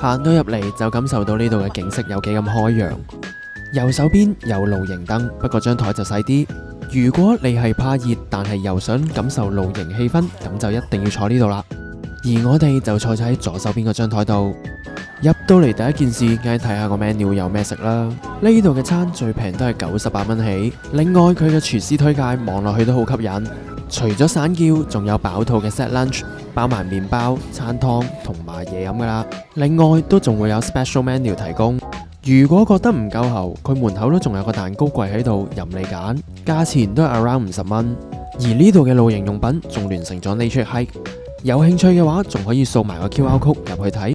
行到入嚟就感受到呢度嘅景色有幾咁開揚。右手邊有露營燈，不過張台就細啲。如果你係怕熱，但係又想感受露營氣氛，咁就一定要坐呢度啦。而我哋就坐咗喺左手邊嗰張台度。入到嚟第一件事，梗係睇下個 menu 有咩食啦。呢度嘅餐最平都係98蚊起。另外佢嘅廚師推介望落去都好吸引。除咗散叫，仲有飽肚嘅 set lunch， 包埋麵包、餐湯同埋嘢飲噶啦。另外都仲會有 special menu 提供。如果覺得唔夠喉，佢門口都仲有個蛋糕櫃喺度任你揀，價錢都係 around 50蚊。而呢度嘅露營用品仲聯成咗 Nature Hike，有興趣嘅話仲可以掃埋個 QR code 入去睇。